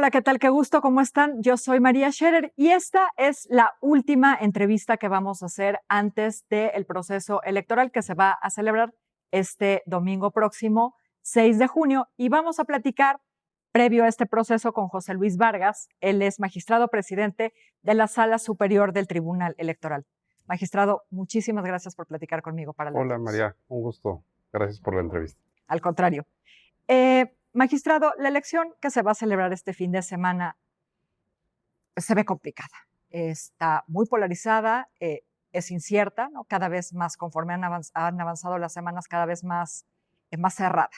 Hola, ¿qué tal? Qué gusto, ¿cómo están? Yo soy María Scherer y esta es la última entrevista que vamos a hacer antes del proceso electoral que se va a celebrar este domingo próximo, 6 de junio, y vamos a platicar previo a este proceso con José Luis Vargas. Él es magistrado presidente de la Sala Superior del Tribunal Electoral. Magistrado, muchísimas gracias por platicar conmigo para Hola Latinos. María, un gusto. Gracias por la entrevista. Al contrario. Magistrado, la elección que se va a celebrar este fin de semana se ve complicada. Está muy polarizada, es incierta, ¿no? Cada vez más, conforme han avanzado las semanas, cada vez más cerrada.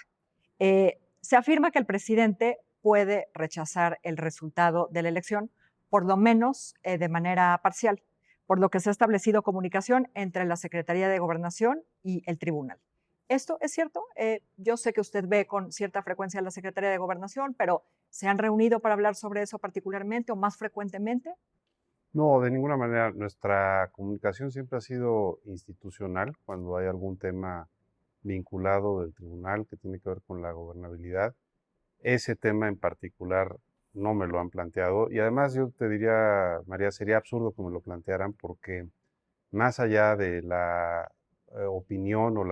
Se afirma que el presidente puede rechazar el resultado de la elección, por lo menos de manera parcial, por lo que se ha establecido comunicación entre la Secretaría de Gobernación y el tribunal. ¿Esto es cierto? Yo sé que usted ve con cierta frecuencia a la Secretaría de Gobernación, pero ¿se han reunido para hablar sobre eso particularmente o más frecuentemente? No, de ninguna manera. Nuestra comunicación siempre ha sido institucional cuando hay algún tema vinculado del tribunal que tiene que ver con la gobernabilidad. Ese tema en particular no me lo han planteado y además yo te diría, María, sería absurdo que me lo plantearan porque más allá de la opinión o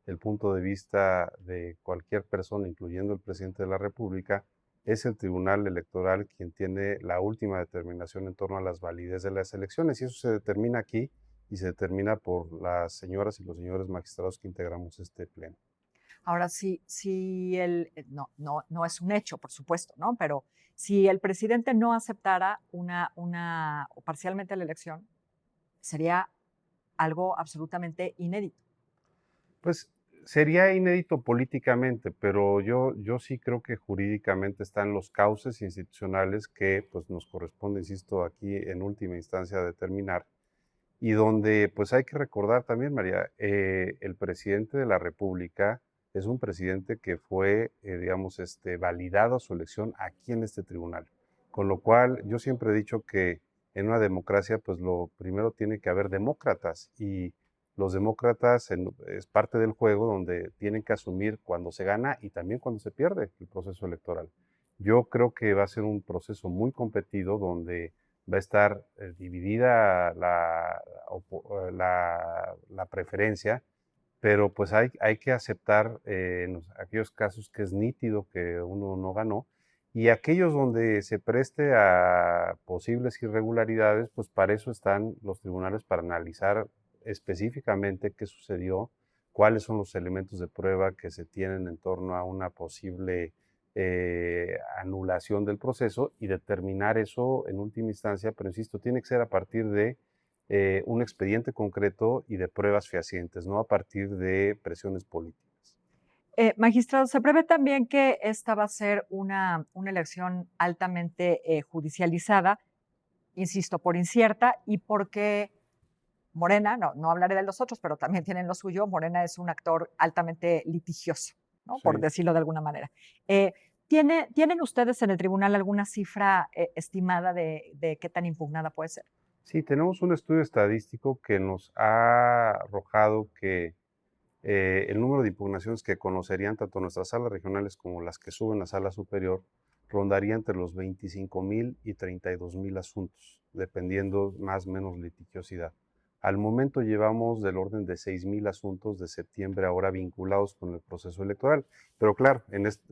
el punto de vista de cualquier persona, incluyendo el presidente de la República, es el Tribunal Electoral quien tiene la última determinación en torno a las validez de las elecciones y eso se determina aquí y se determina por las señoras y los señores magistrados que integramos este pleno. Ahora, no es un hecho, por supuesto, ¿no? Pero si el presidente no aceptara o parcialmente la elección, sería algo absolutamente inédito. Pues sería inédito políticamente, pero yo sí creo que jurídicamente están los cauces institucionales que pues nos corresponde, insisto, aquí en última instancia determinar y donde pues hay que recordar también, María, el presidente de la República es un presidente que fue, digamos, validado su elección aquí en este tribunal. Con lo cual, yo siempre he dicho que en una democracia, pues lo primero tiene que haber demócratas y los demócratas es parte del juego donde tienen que asumir cuando se gana y también cuando se pierde el proceso electoral. Yo creo que va a ser un proceso muy competido donde va a estar dividida la preferencia, pero pues hay que aceptar en aquellos casos que es nítido que uno no ganó y aquellos donde se preste a posibles irregularidades, pues para eso están los tribunales, para analizar específicamente qué sucedió, cuáles son los elementos de prueba que se tienen en torno a una posible anulación del proceso y determinar eso en última instancia, pero insisto, tiene que ser a partir de un expediente concreto y de pruebas fehacientes, no a partir de presiones políticas. Magistrado, se prevé también que esta va a ser una elección altamente judicializada, insisto, por incierta y porque Morena, no hablaré de los otros, pero también tienen lo suyo. Morena es un actor altamente litigioso, ¿no? Por Sí. decirlo de alguna manera. ¿Tienen ustedes en el tribunal alguna cifra estimada de qué tan impugnada puede ser? Sí, tenemos un estudio estadístico que nos ha arrojado que el número de impugnaciones que conocerían tanto nuestras salas regionales como las que suben a sala superior rondaría entre los 25,000 y 32,000 asuntos, dependiendo más o menos litigiosidad. Al momento llevamos del orden de 6,000 asuntos de septiembre ahora vinculados con el proceso electoral. Pero claro,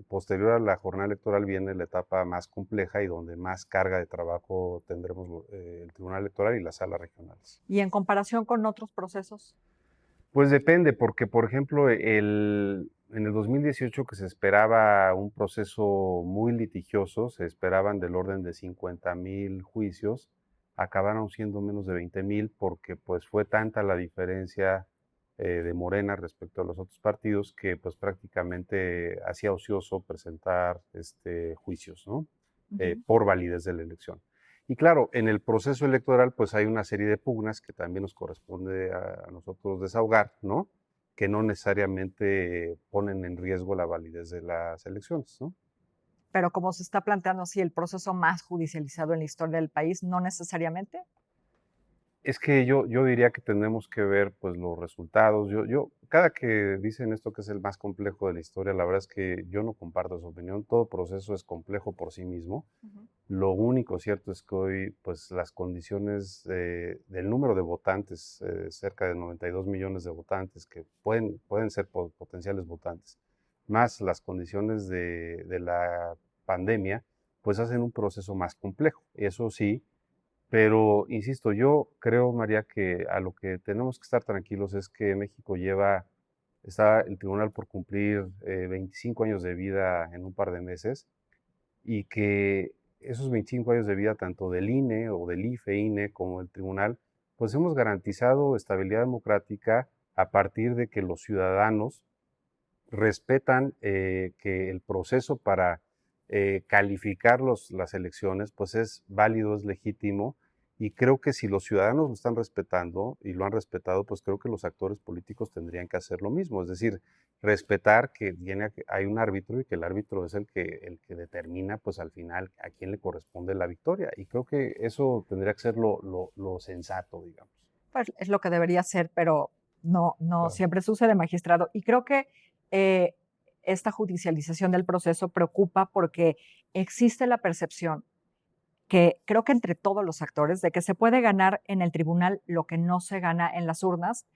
posterior a la jornada electoral viene la etapa más compleja y donde más carga de trabajo tendremos el Tribunal Electoral y las salas regionales. Y en comparación con otros procesos. Pues depende, porque por ejemplo, en el 2018 que se esperaba un proceso muy litigioso, se esperaban del orden de 50,000 juicios, acabaron siendo menos de 20,000 porque pues fue tanta la diferencia de Morena respecto a los otros partidos que pues prácticamente hacía ocioso presentar juicios, ¿no? Por validez de la elección. Y claro, en el proceso electoral pues hay una serie de pugnas que también nos corresponde a nosotros desahogar, ¿no? Que no necesariamente ponen en riesgo la validez de las elecciones, ¿no? Pero como se está planteando así el proceso más judicializado en la historia del país, no necesariamente. Es que yo diría que tenemos que ver, pues, los resultados. Cada que dicen esto que es el más complejo de la historia, la verdad es que yo no comparto esa opinión. Todo proceso es complejo por sí mismo. Ujú. Lo único cierto es que hoy, pues, las condiciones, del número de votantes, cerca de 92 millones de votantes que pueden ser potenciales votantes, más las condiciones de la pandemia, pues, hacen un proceso más complejo. Eso sí, pero insisto, yo creo, María, que a lo que tenemos que estar tranquilos es que México está el tribunal por cumplir 25 años de vida en un par de meses, y que esos 25 años de vida, tanto del INE o del IFE-INE como del tribunal, pues hemos garantizado estabilidad democrática a partir de que los ciudadanos respetan que el proceso para calificar las elecciones pues es válido, es legítimo, y creo que si los ciudadanos lo están respetando y lo han respetado, pues creo que los actores políticos tendrían que hacer lo mismo, es decir, respetar que hay un árbitro y que el árbitro es el que determina pues al final a quién le corresponde la victoria, y creo que eso tendría que ser lo sensato, digamos. Pues es lo que debería ser, pero no Claro. siempre sucede, magistrado. Y creo que eh, esta judicialización del proceso preocupa porque existe la percepción que creo que entre todos los actores de que se puede ganar en el tribunal lo que no se gana en las urnas,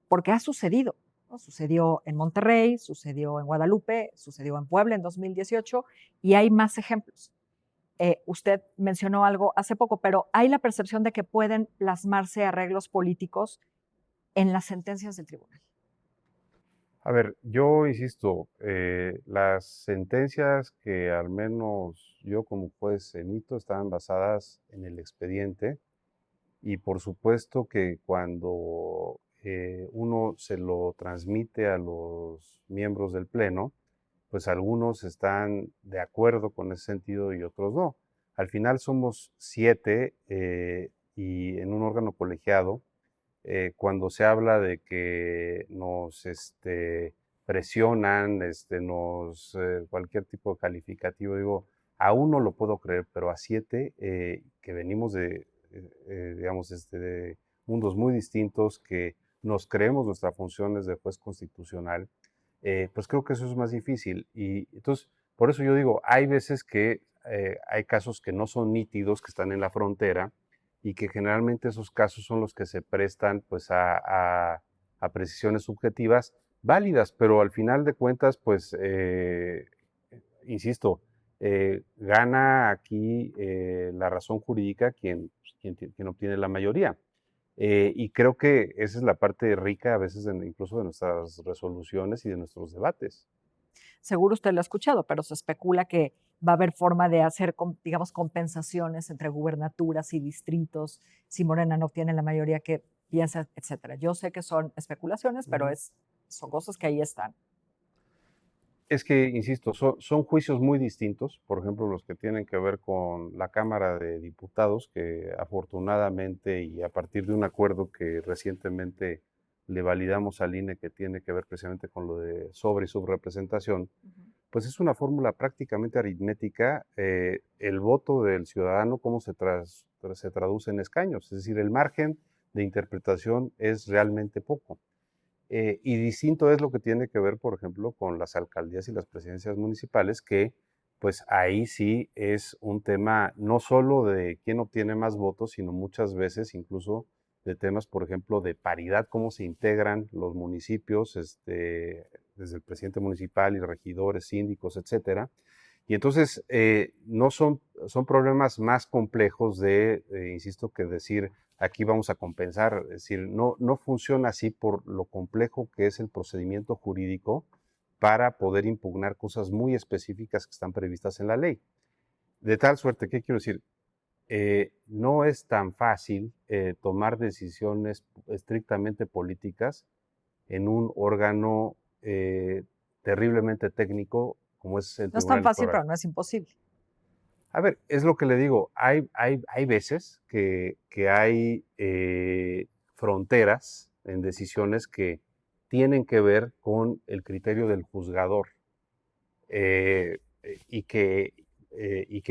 porque ha sucedido, ¿no? Sucedió en Monterrey, sucedió en Guadalupe, sucedió en Puebla en 2018 y hay más ejemplos. Usted mencionó algo hace poco, pero hay la percepción de que pueden plasmarse arreglos políticos en las sentencias del tribunal. A ver, yo insisto, las sentencias que al menos yo como juez emito estaban basadas en el expediente, y por supuesto que cuando uno se lo transmite a los miembros del Pleno, pues algunos están de acuerdo con ese sentido y otros no. Al final somos 7 y en un órgano colegiado, cuando se habla de que nos presionan, cualquier tipo de calificativo, digo, a uno lo puedo creer, pero a 7 que venimos digamos, de mundos muy distintos, que nos creemos nuestras funciones de juez constitucional, pues creo que eso es más difícil. Y entonces, por eso yo digo, hay veces que hay casos que no son nítidos, que están en la frontera, y que generalmente esos casos son los que se prestan pues a precisiones subjetivas válidas, pero al final de cuentas, pues, insisto, gana aquí la razón jurídica quien obtiene la mayoría. Y creo que esa es la parte rica a veces incluso de nuestras resoluciones y de nuestros debates. Seguro usted lo ha escuchado, pero se especula que va a haber forma de hacer, digamos, compensaciones entre gubernaturas y distritos si Morena no tiene la mayoría que piensa, etcétera. Yo sé que son especulaciones, pero Ujú. son cosas que ahí están. Es que, insisto, son juicios muy distintos, por ejemplo, los que tienen que ver con la Cámara de Diputados, que afortunadamente y a partir de un acuerdo que recientemente le validamos al INE, que tiene que ver precisamente con lo de sobre y subrepresentación, Ujú. pues es una fórmula prácticamente aritmética, el voto del ciudadano, cómo se traduce en escaños, es decir, el margen de interpretación es realmente poco. Y distinto es lo que tiene que ver, por ejemplo, con las alcaldías y las presidencias municipales, que pues ahí sí es un tema no solo de quién obtiene más votos, sino muchas veces incluso de temas, por ejemplo, de paridad, cómo se integran los municipios, desde el presidente municipal y regidores, síndicos, etcétera. Y entonces no son problemas más complejos insisto, que decir aquí vamos a compensar, es decir, no funciona así por lo complejo que es el procedimiento jurídico para poder impugnar cosas muy específicas que están previstas en la ley. De tal suerte, ¿qué quiero decir? No es tan fácil tomar decisiones estrictamente políticas en un órgano terriblemente técnico como es el No es tan Tribunal fácil, Electoral. pero no es imposible. A ver, es lo que le digo, hay veces que hay fronteras en decisiones que tienen que ver con el criterio del juzgador, eh, y que,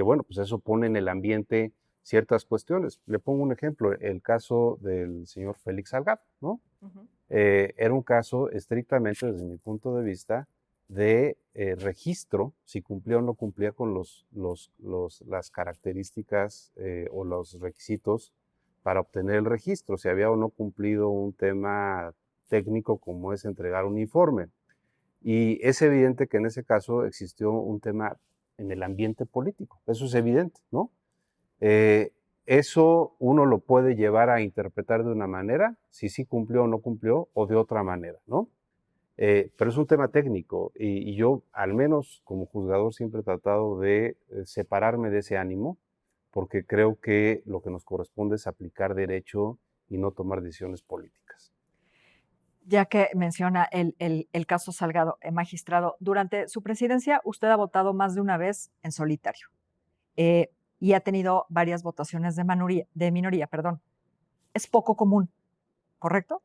bueno, pues eso pone en el ambiente ciertas cuestiones. Le pongo un ejemplo, el caso del señor Félix Salgado, ¿no? Ujú. Era un caso estrictamente, desde mi punto de vista, de registro, si cumplía o no cumplía con las características o los requisitos para obtener el registro, si había o no cumplido un tema técnico como es entregar un informe. Y es evidente que en ese caso existió un tema en el ambiente político, eso es evidente, ¿no? Eh, Eso uno lo puede llevar a interpretar de una manera, si sí cumplió o no cumplió, o de otra manera, ¿no? Pero es un tema técnico y yo, al menos como juzgador, siempre he tratado de separarme de ese ánimo, porque creo que lo que nos corresponde es aplicar derecho y no tomar decisiones políticas. Ya que menciona el caso Salgado, magistrado, durante su presidencia usted ha votado más de una vez en solitario y ha tenido varias votaciones de minoría, perdón. Es poco común, ¿correcto?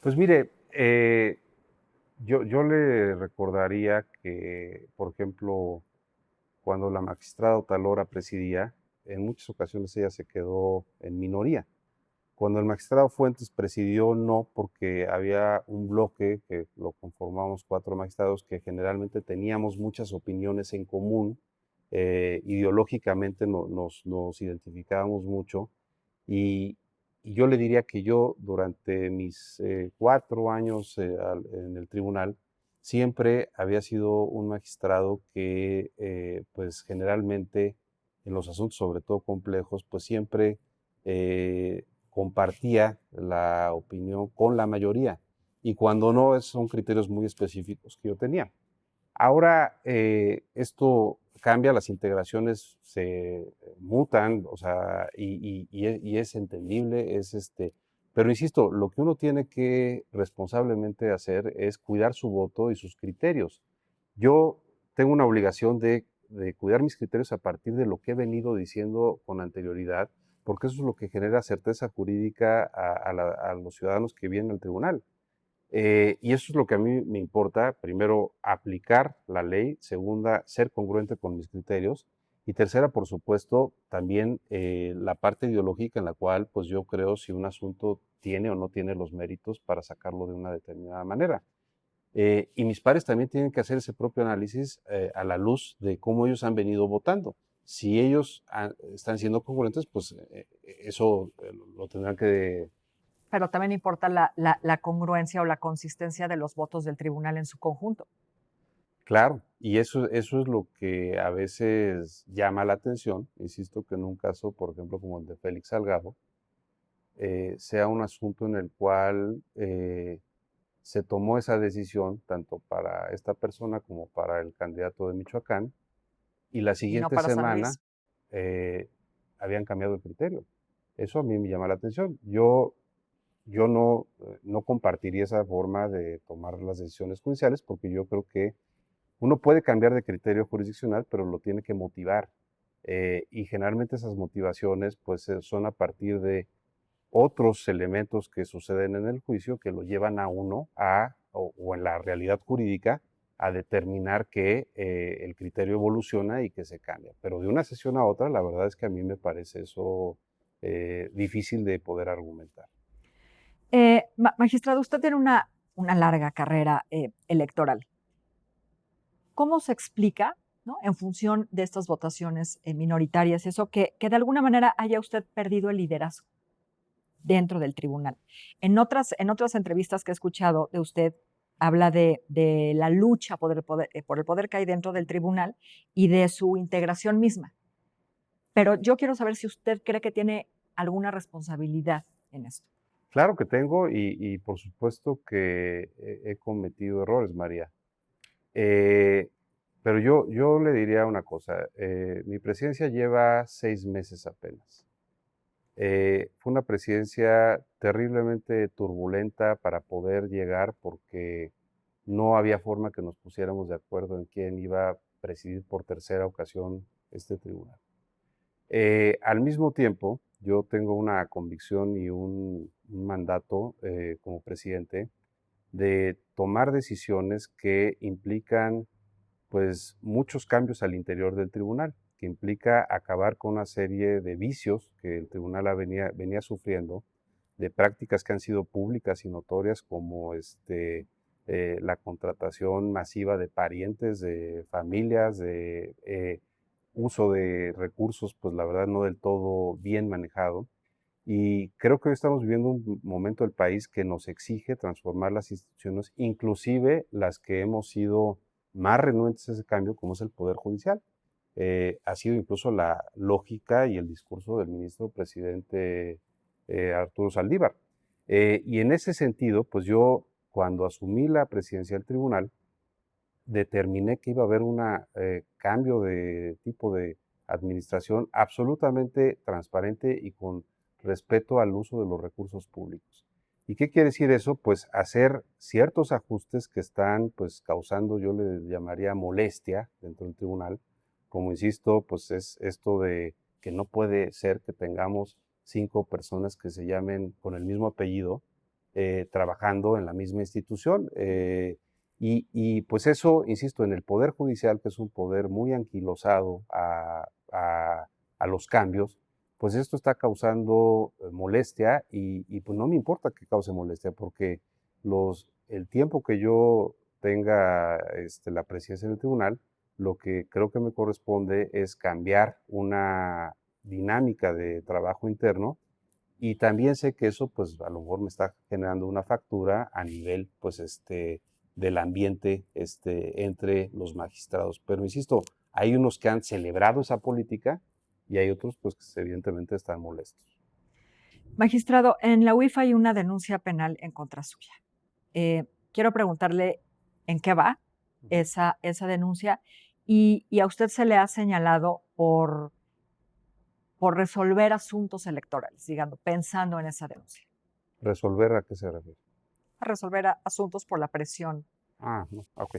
Pues mire, yo le recordaría que, por ejemplo, cuando la magistrada Otalora presidía, en muchas ocasiones ella se quedó en minoría. Cuando el magistrado Fuentes presidió, no, porque había un bloque que lo conformamos 4 magistrados que generalmente teníamos muchas opiniones en común, ideológicamente nos identificábamos mucho y, y yo le diría que yo durante mis 4 años en el tribunal siempre había sido un magistrado que pues generalmente en los asuntos sobre todo complejos pues siempre compartía la opinión con la mayoría y cuando no son criterios muy específicos que yo tenía. Ahora esto cambia, las integraciones se mutan, o sea, y es entendible, pero insisto, lo que uno tiene que responsablemente hacer es cuidar su voto y sus criterios. Yo tengo una obligación de cuidar mis criterios a partir de lo que he venido diciendo con anterioridad, porque eso es lo que genera certeza jurídica a los ciudadanos que vienen al tribunal. Y eso es lo que a mí me importa. Primero, aplicar la ley. Segunda, ser congruente con mis criterios. Y tercera, por supuesto, también la parte ideológica en la cual pues yo creo si un asunto tiene o no tiene los méritos para sacarlo de una determinada manera. Y mis pares también tienen que hacer ese propio análisis a la luz de cómo ellos han venido votando. Si ellos están siendo congruentes, pues eso lo tendrán que. Pero también importa la congruencia o la consistencia de los votos del tribunal en su conjunto. Claro, y eso es lo que a veces llama la atención. Insisto que en un caso, por ejemplo, como el de Félix Salgado, sea un asunto en el cual se tomó esa decisión, tanto para esta persona como para el candidato de Michoacán, y la Y no siguiente para San semana Luis. habían cambiado el criterio. Eso a mí me llama la atención. Yo no compartiría esa forma de tomar las decisiones judiciales porque yo creo que uno puede cambiar de criterio jurisdiccional, pero lo tiene que motivar. Y generalmente esas motivaciones pues son a partir de otros elementos que suceden en el juicio que lo llevan a uno o en la realidad jurídica, a determinar que el criterio evoluciona y que se cambia. Pero de una sesión a otra, la verdad es que a mí me parece eso difícil de poder argumentar. Magistrado, usted tiene una larga carrera electoral. ¿Cómo se explica, ¿no? En función de estas votaciones minoritarias, eso que de alguna manera haya usted perdido el liderazgo dentro del tribunal? En otras entrevistas que he escuchado de usted, habla de la lucha por el poder que hay dentro del tribunal y de su integración misma. Pero yo quiero saber si usted cree que tiene alguna responsabilidad en esto. Claro que tengo y por supuesto que he cometido errores, María. Eh, pero yo le diría una cosa, mi presidencia lleva 6 meses apenas. Fue una presidencia terriblemente turbulenta para poder llegar porque no había forma que nos pusiéramos de acuerdo en quién iba a presidir por tercera ocasión este tribunal. Al mismo tiempo, yo tengo una convicción y un mandato como presidente de tomar decisiones que implican pues muchos cambios al interior del tribunal, que implica acabar con una serie de vicios que el tribunal venía sufriendo, de prácticas que han sido públicas y notorias, como la contratación masiva de parientes, de familias, de uso de recursos, pues la verdad no del todo bien manejado. Y creo que hoy estamos viviendo un momento del país que nos exige transformar las instituciones, inclusive las que hemos sido más renuentes a ese cambio, como es el Poder Judicial. Ha sido incluso la lógica y el discurso del ministro presidente Arturo Saldívar. Y en ese sentido, pues yo, cuando asumí la presidencia del tribunal, determiné que iba a haber un cambio de tipo de administración absolutamente transparente y con respeto al uso de los recursos públicos. ¿Y qué quiere decir eso? Pues hacer ciertos ajustes que están pues causando, yo le llamaría molestia dentro del tribunal. Como insisto, pues es esto de que no puede ser que tengamos 5 personas que se llamen con el mismo apellido trabajando en la misma institución. Pues eso, insisto, en el Poder Judicial, que es un poder muy anquilosado a los cambios, pues esto está causando molestia y pues no me importa que cause molestia, porque el tiempo que yo tenga la presidencia del tribunal, lo que creo que me corresponde es cambiar una dinámica de trabajo interno, y también sé que eso pues a lo mejor me está generando una factura a nivel pues del ambiente entre los magistrados. Pero insisto, hay unos que han celebrado esa política y hay otros pues que evidentemente están molestos. Magistrado, en la UIF hay una denuncia penal en contra suya. Quiero preguntarle en qué va esa denuncia y a usted se le ha señalado por resolver asuntos electorales, digamos, pensando en esa denuncia. ¿Resolver a qué se refiere? A resolver asuntos por la presión, Ah, no, ok.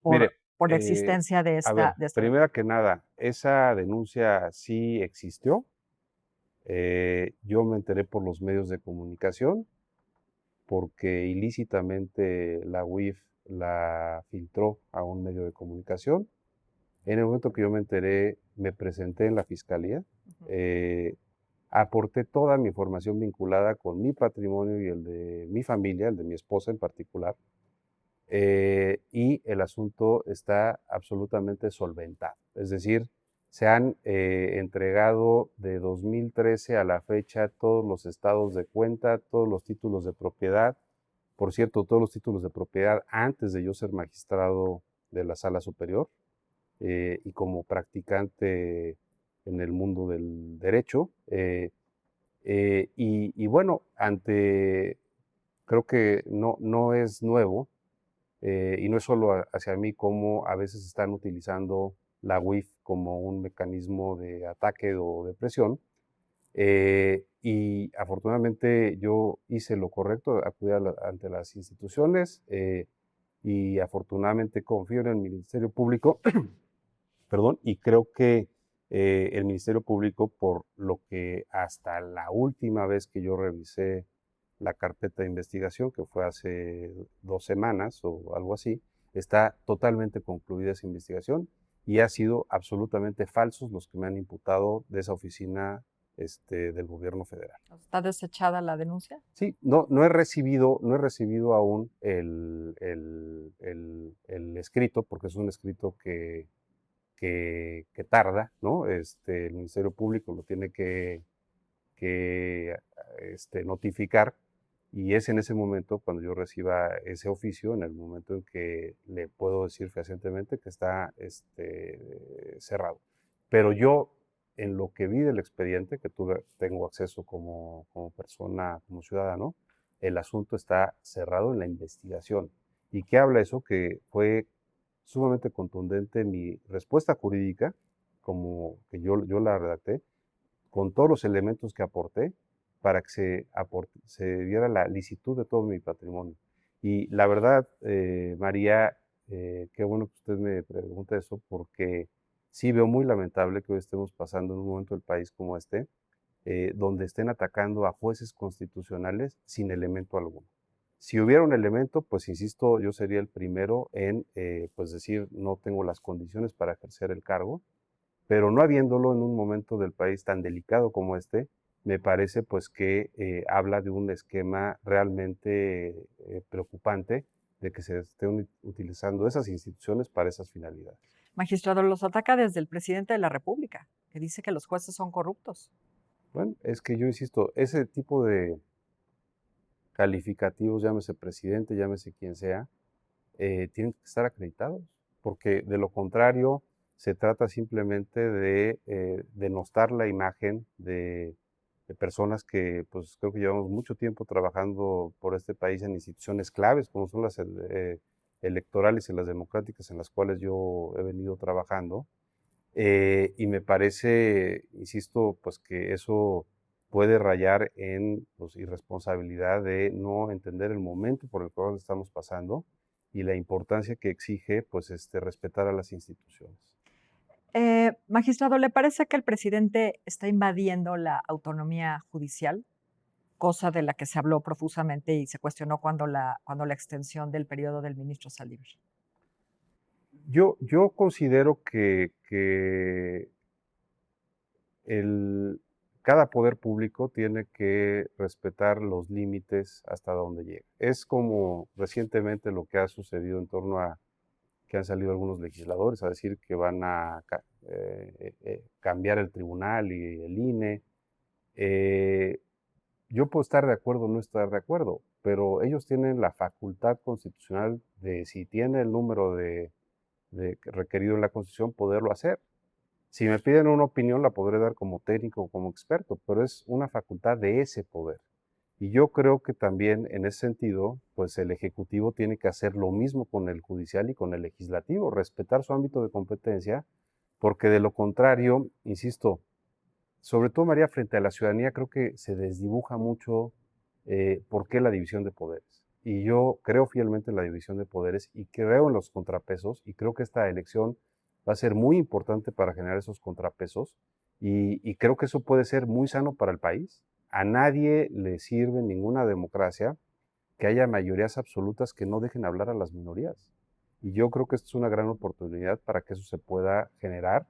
por Mire, la existencia de a ver, esta denuncia. primero que nada, esa denuncia sí existió. Yo me enteré por los medios de comunicación, porque ilícitamente la UIF la filtró a un medio de comunicación. En el momento que yo me enteré, me presenté en la fiscalía, aporté toda mi información vinculada con mi patrimonio y el de mi familia, el de mi esposa en particular, y el asunto está absolutamente solventado. Es decir, se han entregado de 2013 a la fecha todos los estados de cuenta, todos los títulos de propiedad. Por cierto, todos los títulos de propiedad antes de yo ser magistrado de la Sala Superior y como practicante en el mundo del derecho. Y bueno, creo que no es nuevo y no es solo hacia mí, como a veces están utilizando la UIF como un mecanismo de ataque o de presión. Y afortunadamente yo hice lo correcto, acudí ante las instituciones y afortunadamente confío en el Ministerio Público, perdón, y creo que el Ministerio Público, por lo que hasta la última vez que yo revisé la carpeta de investigación, que fue hace 2 semanas o algo así, está totalmente concluida esa investigación y ha sido absolutamente falsos los que me han imputado de esa oficina del gobierno federal. ¿Está desechada la denuncia? Sí, no he recibido aún el escrito, porque es un escrito que tarda, ¿no? El Ministerio Público lo tiene que notificar, y es en ese momento cuando yo reciba ese oficio, en el momento en que le puedo decir fehacientemente que está cerrado. Pero yo, en lo que vi del expediente, que tengo acceso como persona, como ciudadano, el asunto está cerrado en la investigación. ¿Y qué habla eso? Que fue sumamente contundente mi respuesta jurídica, como que yo la redacté, con todos los elementos que aporté para que se diera la licitud de todo mi patrimonio. Y la verdad, María, qué bueno que usted me pregunte eso, porque sí veo muy lamentable que hoy estemos pasando en un momento del país como donde estén atacando a jueces constitucionales sin elemento alguno. Si hubiera un elemento, pues insisto, yo sería el primero en pues decir no tengo las condiciones para ejercer el cargo, pero no habiéndolo en un momento del país tan delicado como este, me parece pues que habla de un esquema realmente preocupante de que se estén utilizando esas instituciones para esas finalidades. Magistrado, los ataca desde el presidente de la República, que dice que los jueces son corruptos. Bueno, es que yo insisto, ese tipo de calificativos, llámese presidente, llámese quien sea, tienen que estar acreditados, porque de lo contrario se trata simplemente de denostar la imagen de personas que pues creo que llevamos mucho tiempo trabajando por este país en instituciones claves, como son las electorales y las democráticas en las cuales yo he venido trabajando. Y me parece, insisto, pues que eso puede rayar en pues, irresponsabilidad de no entender el momento por el cual estamos pasando y la importancia que exige pues, respetar a las instituciones. Magistrado, ¿le parece que el presidente está invadiendo la autonomía judicial? Cosa de la que se habló profusamente y se cuestionó cuando la extensión del periodo del ministro Saldívar. Yo considero que cada poder público tiene que respetar los límites hasta donde llega. Es como recientemente lo que ha sucedido en torno a que han salido algunos legisladores a decir que van a cambiar el tribunal y el INE. Yo puedo estar de acuerdo o no estar de acuerdo, pero ellos tienen la facultad constitucional de, si tiene el número requerido en la Constitución, poderlo hacer. Si me piden una opinión, la podré dar como técnico o como experto, pero es una facultad de ese poder. Y yo creo que también en ese sentido, pues el Ejecutivo tiene que hacer lo mismo con el Judicial y con el Legislativo, respetar su ámbito de competencia, porque de lo contrario, insisto, sobre todo María, frente a la ciudadanía, creo que se desdibuja mucho por qué la división de poderes. Y yo creo fielmente en la división de poderes y creo en los contrapesos y creo que esta elección va a ser muy importante para generar esos contrapesos y creo que eso puede ser muy sano para el país. A nadie le sirve en ninguna democracia que haya mayorías absolutas que no dejen hablar a las minorías. Y yo creo que esta es una gran oportunidad para que eso se pueda generar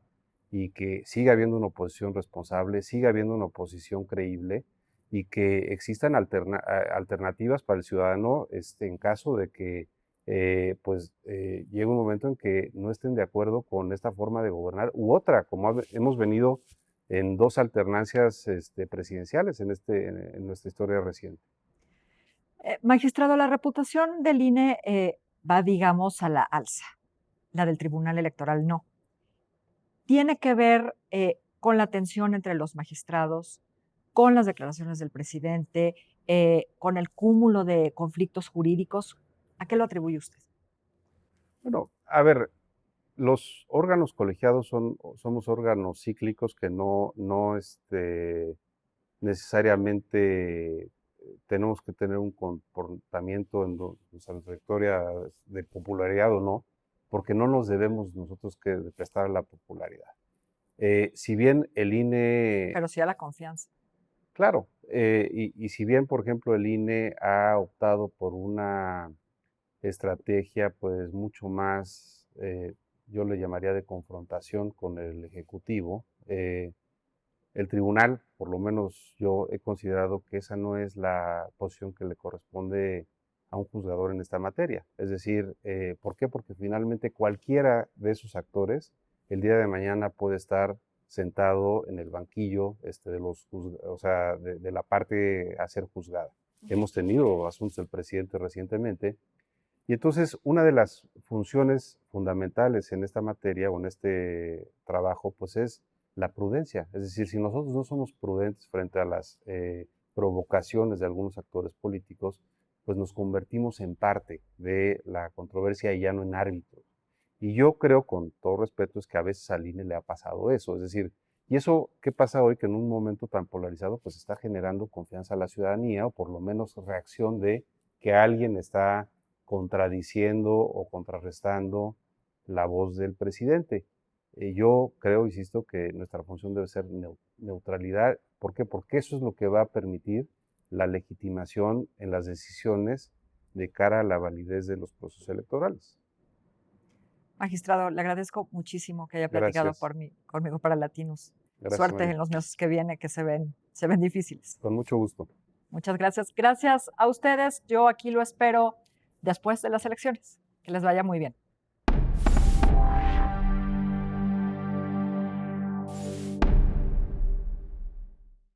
y que siga habiendo una oposición responsable, siga habiendo una oposición creíble y que existan alternativas para el ciudadano en caso de que llegue un momento en que no estén de acuerdo con esta forma de gobernar u otra, como hemos venido en dos alternancias presidenciales en nuestra historia reciente. Magistrado, la reputación del INE va, digamos, a la alza, la del Tribunal Electoral no. Tiene que ver con la tensión entre los magistrados, con las declaraciones del presidente, con el cúmulo de conflictos jurídicos. ¿A qué lo atribuye usted? Bueno, a ver, los órganos colegiados somos órganos cíclicos que no necesariamente tenemos que tener un comportamiento en nuestra trayectoria de popularidad o no, porque no nos debemos nosotros que de prestar la popularidad. Si bien el INE, Pero sí a la confianza. claro, y si bien, por ejemplo, el INE ha optado por una estrategia pues mucho más, yo le llamaría de confrontación con el Ejecutivo, el tribunal, por lo menos yo he considerado que esa no es la posición que le corresponde a un juzgador en esta materia. Es decir, ¿por qué? Porque finalmente cualquiera de esos actores el día de mañana puede estar sentado en el banquillo de la parte a ser juzgada. Hemos tenido asuntos del presidente recientemente y entonces una de las funciones fundamentales en esta materia o en este trabajo pues es la prudencia. Es decir, si nosotros no somos prudentes frente a las provocaciones de algunos actores políticos, pues nos convertimos en parte de la controversia y ya no en árbitros. Y yo creo, con todo respeto, es que a veces al INE le ha pasado eso. Es decir, ¿y eso qué pasa hoy? Que en un momento tan polarizado, pues está generando confianza a la ciudadanía o por lo menos reacción de que alguien está contradiciendo o contrarrestando la voz del presidente. Yo creo, insisto, que nuestra función debe ser neutralidad. ¿Por qué? Porque eso es lo que va a permitir la legitimación en las decisiones de cara a la validez de los procesos electorales. Magistrado, le agradezco muchísimo que haya platicado Gracias. conmigo para Latinos. Gracias, Suerte Mari. en los meses que vienen, que se ven difíciles. Con mucho gusto. Muchas gracias. Gracias a ustedes. Yo aquí lo espero después de las elecciones. Que les vaya muy bien.